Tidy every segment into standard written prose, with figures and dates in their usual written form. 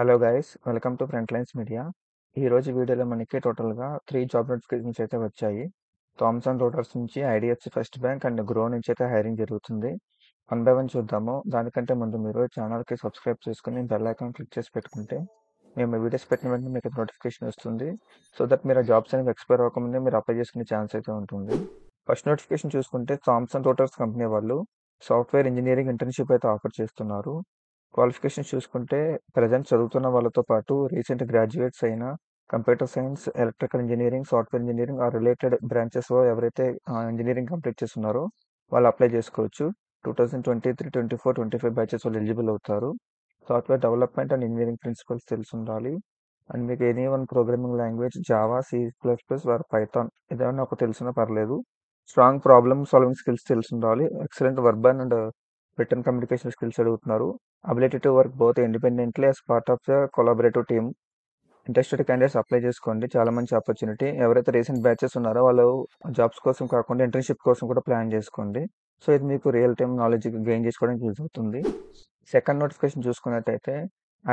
Hello guys, welcome to front lines media. ఈ రోజు వీడియోలో మనకి టోటల్గా 3 జాబ్ నోటిఫికేషన్స్ అయితే వచ్చాయి. థామ్సన్ రోటర్స్ నుంచి, IDFC first bank and grow నుంచి అయితే హైరింగ్ జరుగుతుంది. వన్ బై వన్ చూద్దాము. దానికంటే ముందు మీరు ఛానల్కి సబ్స్క్రైబ్ చేసుకుని బెల్ ఐకాన్ క్లిక్ చేసి పెట్టుకుంటే మేము వీడియోస్ పెట్టిన వెంటనే మీకు నోటిఫికేషన్ వస్తుంది. సో దట్ మీరు ఆ జాబ్స్ అనేవి ఎక్స్పైర్ అవ్వకముందే మీరు అప్లై చేసుకునే ఛాన్స్ అయితే ఉంటుంది. ఫస్ట్ నోటిఫికేషన్ చూసుకుంటే థామ్సన్ రోటర్స్ కంపెనీ వాళ్ళు సాఫ్ట్వేర్ ఇంజనీరింగ్ ఇంటర్న్షిప్ అయితే ఆఫర్ చేస్తున్నారు. క్వాలిఫికేషన్స్ చూసుకుంటే ప్రజెంట్ చదువుతున్న వాళ్ళతో పాటు రీసెంట్ గ్రాడ్యుయేట్స్ అయిన computer science, electrical engineering, software engineering ఆ రిలేటెడ్ బ్రాంచెస్లో ఎవరైతే ఇంజనీరింగ్ కంప్లీట్ చేస్తున్నారో వాళ్ళు అప్లై చేసుకోవచ్చు. 2023-24-25 బ్యాచెస్ వాళ్ళు ఎలిజిబుల్ అవుతారు. Software development and engineering principles తెలిసి ఉండాలి. అండ్ మీకు any one programming language Java, C++ వారు పైథాన్ ఏదైనా ఒక తెలిసినా పర్లేదు. స్ట్రాంగ్ ప్రాబ్లమ్ సాల్వింగ్ స్కిల్స్ తెలిసి ఉండాలి. Excellent verbal and written communication skills అడుగుతున్నారు. Ability to work both independently as part of the collaborative team. Interested candidates apply చేసుకోండి. చాలా మంచి ఆపర్చునిటీ. ఎవరైతే రీసెంట్ బ్యాచెస్ ఉన్నారో వాళ్ళు జాబ్స్ కోసం కాకుండా ఇంటర్న్షిప్ కోసం కూడా ప్లాన్ చేసుకోండి. సో ఇది మీకు రియల్ టైమ్ నాలెడ్జ్ గెయిన్ చేసుకోవడానికి యూజ్ అవుతుంది. సెకండ్ నోటిఫికేషన్ చూసుకున్నట్టయితే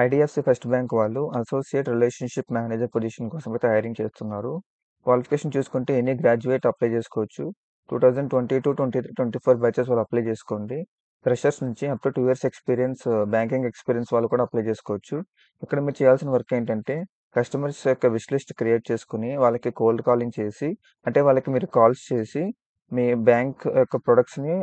ఐడిఎఫ్సి ఫస్ట్ బ్యాంక్ వాళ్ళు అసోసియేట్ రిలేషన్షిప్ మేనేజర్ పొజిషన్ కోసం అయితే హైరింగ్ చేస్తున్నారు. క్వాలిఫికేషన్ చూసుకుంటే ఎనీ గ్రాడ్యుయేట్ అప్లై చేసుకోవచ్చు. 2022-24 బ్యాచెస్ వాళ్ళు అప్లై చేసుకోండి. ఫ్రెషర్స్ నుంచి up to 2 years experience, banking experience వాళ్ళు కూడా అప్లై చేసుకోవచ్చు. ఇక్కడ మీరు చేయాల్సిన వర్క్ ఏంటంటే కస్టమర్స్ యొక్క విష్ లిస్ట్ క్రియేట్ చేసుకుని వాళ్ళకి కోల్డ్ కాలింగ్ చేసి, అంటే వాళ్ళకి మీరు కాల్స్ చేసి మీ బ్యాంక్ యొక్క ప్రొడక్ట్స్ని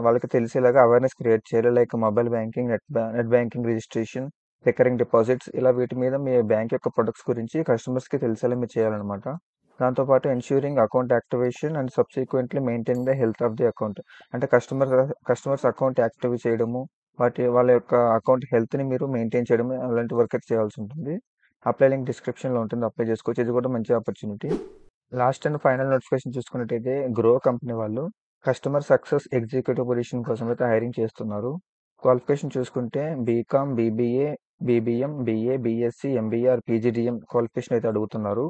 వాళ్ళకి తెలిసేలాగా అవేర్నెస్ క్రియేట్ చేయాలి. Like mobile banking, net banking registration, recurring deposits, ఇలా వీటి మీద మీ బ్యాంక్ యొక్క ప్రొడక్ట్స్ గురించి కస్టమర్స్కి తెలిసేలా మీరు చేయాలన్నమాట. దాంతోపాటు ensuring account activation and subsequently maintain the health of the account, అంటే కస్టమర్స్ అకౌంట్ యాక్టివ్ చేయడము, వాళ్ళ యొక్క అకౌంట్ హెల్త్ని మీరు మెయింటైన్ చేయడము, అలాంటి వర్క్ అయితే చేయాల్సి ఉంటుంది. అప్లై లింక్ డిస్క్రిప్షన్లో ఉంటుంది, అప్లై చేసుకోవచ్చు. ఇది కూడా మంచి opportunity. Last and final notification చూసుకున్నట్టయితే గ్రో కంపెనీ వాళ్ళు కస్టమర్ సక్సెస్ ఎగ్జిక్యూటివ్ పొజిషన్ కోసం అయితే హైరింగ్ చేస్తున్నారు. క్వాలిఫికేషన్ చూసుకుంటే BCom, BBA, BBM, BA, BSc, MBR, PGDM qualification అయితే అడుగుతున్నారు.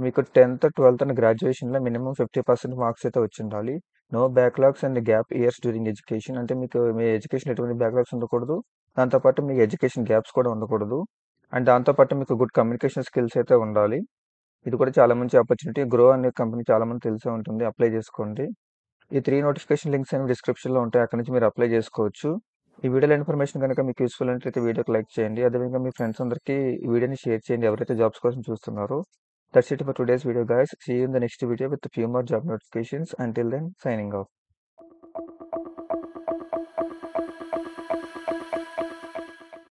మీకు 10th, 12th and గ్రాడ్యుయేషన్లో minimum 50% marks అయితే వచ్చి ఉండాలి. No backlogs and gap years during education, అంటే మీకు మీ ఎడ్యుకేషన్ ఎటువంటి బ్యాక్లాగ్స్ ఉండకూడదు. దాంతోపాటు మీ ఎడ్యుకేషన్ గ్యాప్స్ కూడా ఉండకూడదు. అండ్ దాంతోపాటు మీకు గుడ్ కమ్యూనికేషన్ స్కిల్స్ అయితే ఉండాలి. ఇది కూడా చాలా మంచి ఆపర్చునిటీ. గ్రో అనే కంపెనీ చాలా మంది తెలిసే ఉంటుంది, అప్లై చేసుకోండి. ఈ 3 నోటిఫికేషన్ లింక్స్ అనేవి డిస్క్రిప్షన్లో ఉంటాయి, అక్కడ నుంచి మీరు అప్లై చేసుకోవచ్చు. ఈ వీడియోలో ఇన్ఫర్మేషన్ కనుక మీకు యూస్ఫుల్ అయితే వీడియోకి లైక్ చేయండి. అదేవిధంగా మీ ఫ్రెండ్స్ అందరికీ ఈ వీడియోని షేర్ చేయండి, ఎవరైతే జాబ్స్ కోసం చూస్తున్నారో. That's it for today's video, guys. See you in the next video with a few more job notifications. Until then, signing off.